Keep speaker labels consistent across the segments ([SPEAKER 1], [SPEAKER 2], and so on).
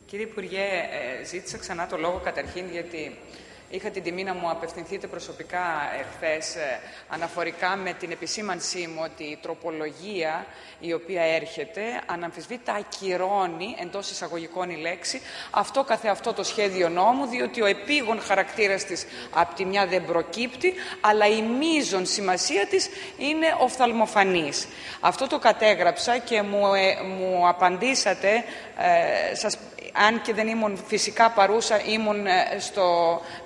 [SPEAKER 1] Κύριε Υπουργέ, ζήτησα ξανά το λόγο καταρχήν γιατί είχα την τιμή να μου απευθυνθείτε προσωπικά εχθές αναφορικά με την επισήμανσή μου ότι η τροπολογία η οποία έρχεται αναμφισβήτητα ακυρώνει, εντός εισαγωγικών η λέξη, αυτό καθεαυτό το σχέδιο νόμου, διότι ο επίγον χαρακτήρας της απ' τη μια δεν προκύπτει, αλλά η μείζον σημασία της είναι οφθαλμοφανής. Αυτό το κατέγραψα και μου απαντήσατε, αν και δεν ήμουν φυσικά παρούσα, ήμουν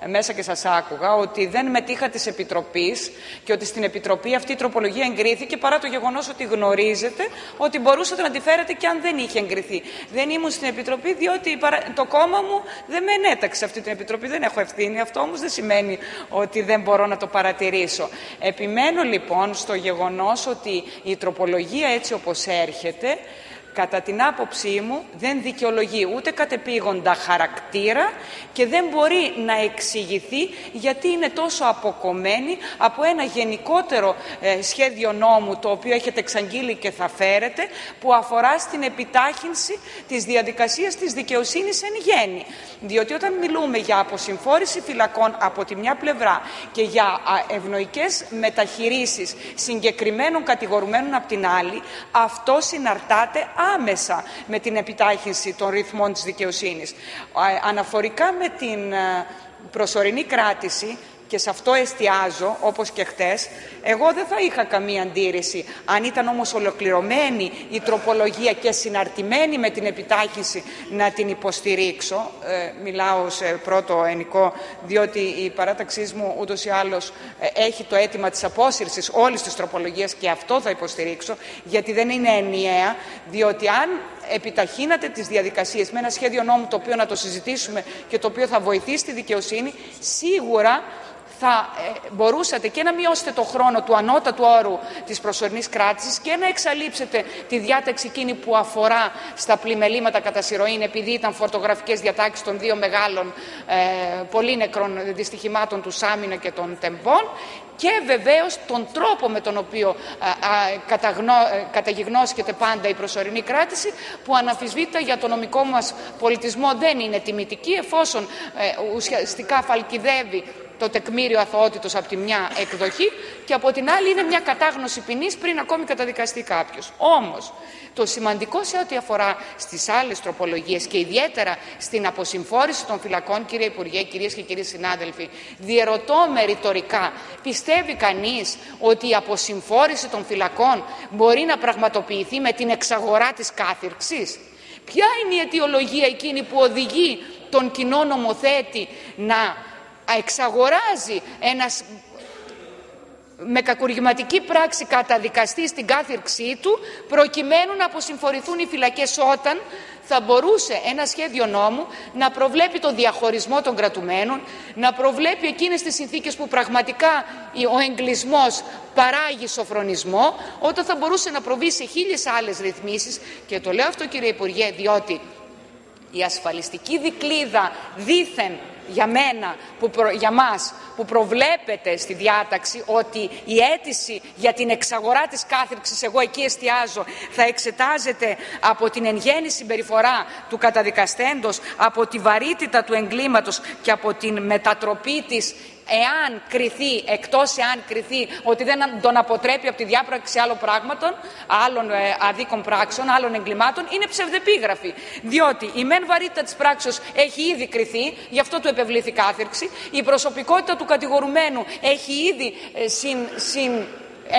[SPEAKER 1] μέσα και σας άκουγα, ότι δεν μετήχα της Επιτροπής και ότι στην Επιτροπή αυτή η τροπολογία εγκρίθηκε, παρά το γεγονός ότι γνωρίζετε ότι μπορούσατε να τη φέρετε και αν δεν είχε εγκριθεί. Δεν ήμουν στην Επιτροπή διότι το κόμμα μου δεν με ενέταξε σε αυτή την Επιτροπή, δεν έχω ευθύνη. Αυτό όμως δεν σημαίνει ότι δεν μπορώ να το παρατηρήσω. Επιμένω λοιπόν στο γεγονός ότι η τροπολογία έτσι όπως έρχεται, κατά την άποψή μου, δεν δικαιολογεί ούτε κατεπήγοντα χαρακτήρα και δεν μπορεί να εξηγηθεί γιατί είναι τόσο αποκομμένη από ένα γενικότερο σχέδιο νόμου το οποίο έχετε εξαγγείλει και θα φέρετε, που αφορά στην επιτάχυνση της διαδικασίας της δικαιοσύνης εν γέννη. Διότι όταν μιλούμε για αποσυμφόρηση φυλακών από τη μια πλευρά και για ευνοϊκές μεταχειρήσεις συγκεκριμένων κατηγορουμένων από την άλλη, αυτό συναρτάται άμεσα με την επιτάχυνση των ρυθμών της δικαιοσύνης. Αναφορικά με την προσωρινή κράτηση, και σε αυτό εστιάζω, όπως και χτες, εγώ δεν θα είχα καμία αντίρρηση αν ήταν όμως ολοκληρωμένη η τροπολογία και συναρτημένη με την επιτάχυνση να την υποστηρίξω. Μιλάω σε πρώτο ενικό, διότι η παράταξή μου ούτως ή άλλως έχει το αίτημα της απόσυρσης όλης της τροπολογίας και αυτό θα υποστηρίξω, γιατί δεν είναι ενιαία, διότι αν επιταχύνατε τις διαδικασίες με ένα σχέδιο νόμου το οποίο να το συζητήσουμε και το οποίο θα βοηθήσει τη δικαιοσύνη, σίγουρα θα μπορούσατε και να μειώσετε το χρόνο του ανώτατου όρου της προσωρινής κράτησης και να εξαλείψετε τη διάταξη εκείνη που αφορά στα πλημελήματα κατά συρροήν, επειδή ήταν φορτογραφικές διατάξεις των δύο μεγάλων πολύ νεκρών δυστυχημάτων του Σάμινα και των Τεμπών, και βεβαίως τον τρόπο με τον οποίο καταγιγνώσκεται πάντα η προσωρινή κράτηση, που αναμφισβήτητα για το νομικό μας πολιτισμό δεν είναι τιμητική, εφόσον ουσιαστικά φαλκιδεύει το τεκμήριο αθωότητος από τη μια εκδοχή και από την άλλη είναι μια κατάγνωση ποινής πριν ακόμη καταδικαστεί κάποιος. Όμως, το σημαντικό σε ό,τι αφορά στις άλλες τροπολογίες και ιδιαίτερα στην αποσυμφόρηση των φυλακών, κύριε Υπουργέ, κυρίες και κύριοι συνάδελφοι, διερωτώ με ρητορικά, πιστεύει κανείς ότι η αποσυμφόρηση των φυλακών μπορεί να πραγματοποιηθεί με την εξαγορά της κάθυρξης? Ποια είναι η αιτιολογία εκείνη που οδηγεί τον κοινό νομοθέτη να εξαγοράζει ένας με κακουργηματική πράξη καταδικαστεί στην κάθυρξή του προκειμένου να αποσυμφορηθούν οι φυλακές, όταν θα μπορούσε ένα σχέδιο νόμου να προβλέπει το διαχωρισμό των κρατουμένων, να προβλέπει εκείνες τις συνθήκες που πραγματικά ο εγκλισμός παράγει σοφρονισμό, όταν θα μπορούσε να προβεί σε χίλιες άλλες ρυθμίσεις. Και το λέω αυτό, κύριε Υπουργέ, διότι η ασφαλιστική δικλίδα δήθεν για μένα, για μας, που προβλέπεται στη διάταξη, ότι η αίτηση για την εξαγορά της κάθυρξης, εγώ εκεί εστιάζω, θα εξετάζεται από την εν γέννη συμπεριφορά του καταδικαστέντος, από τη βαρύτητα του εγκλήματος και από την μετατροπή της, εάν κριθεί, εκτός εάν κριθεί ότι δεν τον αποτρέπει από τη διάπραξη άλλων πράγματων, άλλων αδίκων πράξεων, άλλων εγκλημάτων, είναι ψευδεπίγραφη. Διότι η μεν βαρύτητα της πράξεως έχει ήδη κριθεί, γι' αυτό του επευλήθη κάθυρξη, η προσωπικότητα του κατηγορουμένου έχει ήδη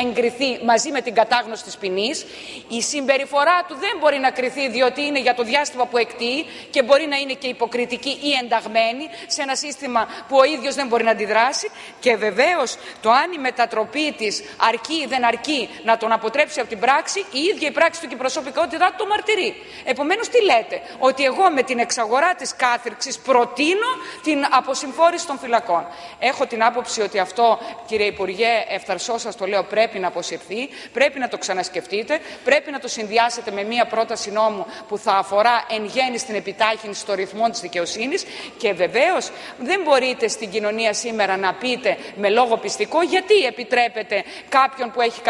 [SPEAKER 1] εγκριθεί μαζί με την κατάγνωση της ποινής. Η συμπεριφορά του δεν μπορεί να κριθεί, διότι είναι για το διάστημα που εκτείει και μπορεί να είναι και υποκριτική ή ενταγμένη σε ένα σύστημα που ο ίδιος δεν μπορεί να αντιδράσει. Και βεβαίως το αν η μετατροπή της αρκεί ή δεν αρκεί να τον αποτρέψει από την πράξη, η ίδια η πράξη του και η προσωπικότητά του το μαρτυρεί. Επομένως, τι λέτε? Ότι εγώ με την εξαγορά της κάθυρξης προτείνω την αποσυμφόρηση των φυλακών? Έχω την άποψη ότι αυτό, κύριε Υπουργέ, ευθαρσώς σας το λέω, πρέπει πρέπει να αποσυρθεί, πρέπει να το ξανασκεφτείτε, πρέπει να το συνδυάσετε με μια πρόταση νόμου που θα αφορά εν γέννη στην επιτάχυνση των ρυθμών της δικαιοσύνης. Και βεβαίως δεν μπορείτε στην κοινωνία σήμερα να πείτε με λόγο πιστικό γιατί επιτρέπετε κάποιον που έχει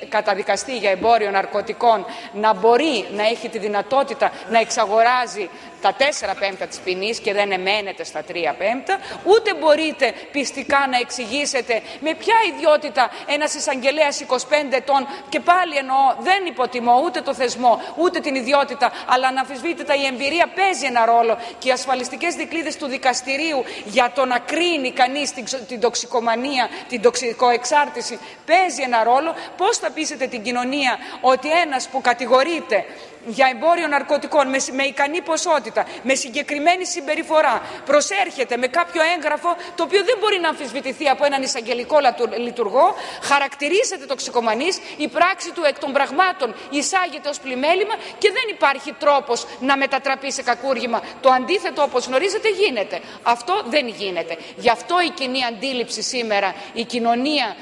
[SPEAKER 1] καταδικαστεί για εμπόριο ναρκωτικών να μπορεί να έχει τη δυνατότητα να εξαγοράζει τα 4/5 της ποινής και δεν εμένετε στα 3/5, ούτε μπορείτε πιστικά να εξηγήσετε με ποια ιδιότητα ένας εισαγγελέας 25 ετών, και πάλι εννοώ, δεν υποτιμώ ούτε το θεσμό ούτε την ιδιότητα, αλλά αναμφισβήτητα η εμπειρία παίζει ένα ρόλο και οι ασφαλιστικές δικλείδες του δικαστηρίου για το να κρίνει κανείς την τοξικομανία, την τοξικοεξάρτηση παίζει ένα ρόλο. Πώς θα πείσετε την κοινωνία ότι ένας που κατηγορείται για εμπόριο ναρκωτικών με ικανή ποσότητα, με συγκεκριμένη συμπεριφορά, προσέρχεται με κάποιο έγγραφο το οποίο δεν μπορεί να αμφισβητηθεί από έναν εισαγγελικό λειτουργό, χαρακτηρίζεται τοξικομανής, η πράξη του εκ των πραγμάτων εισάγεται ως πλημέλημα και δεν υπάρχει τρόπος να μετατραπεί σε κακούργημα. Το αντίθετο, όπως γνωρίζετε, γίνεται. Αυτό δεν γίνεται. Γι' αυτό η κοινή αντίληψη σήμερα, η κοινωνία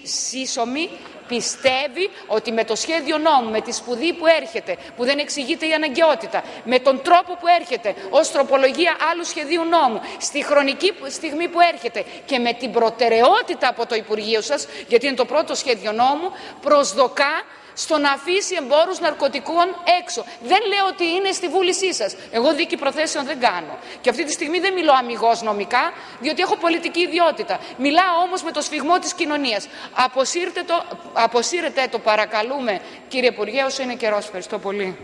[SPEAKER 1] σύσσωμη, πιστεύει ότι με το σχέδιο νόμου, με τη σπουδή που έρχεται, που δεν εξηγείται η αναγκαιότητα, με τον τρόπο που έρχεται ως τροπολογία άλλου σχεδίου νόμου, στη χρονική στιγμή που έρχεται και με την προτεραιότητα από το Υπουργείο σας, γιατί είναι το πρώτο σχέδιο νόμου, προσδοκά στο να αφήσει εμπόρους ναρκωτικών έξω. Δεν λέω ότι είναι στη βούλησή σας. Εγώ δίκη προθέσεων δεν κάνω. Και αυτή τη στιγμή δεν μιλώ αμιγώς νομικά, διότι έχω πολιτική ιδιότητα. Μιλάω όμως με το σφιγμό της κοινωνίας. Αποσύρετε το παρακαλούμε, κύριε Υπουργέ, όσο είναι καιρός. Ευχαριστώ πολύ.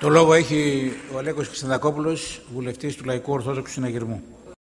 [SPEAKER 2] Το λόγο έχει ο Αλέκος Κωνσταντακόπουλος, βουλευτής του Λαϊκού Ορθόδοξου Συναγερμού.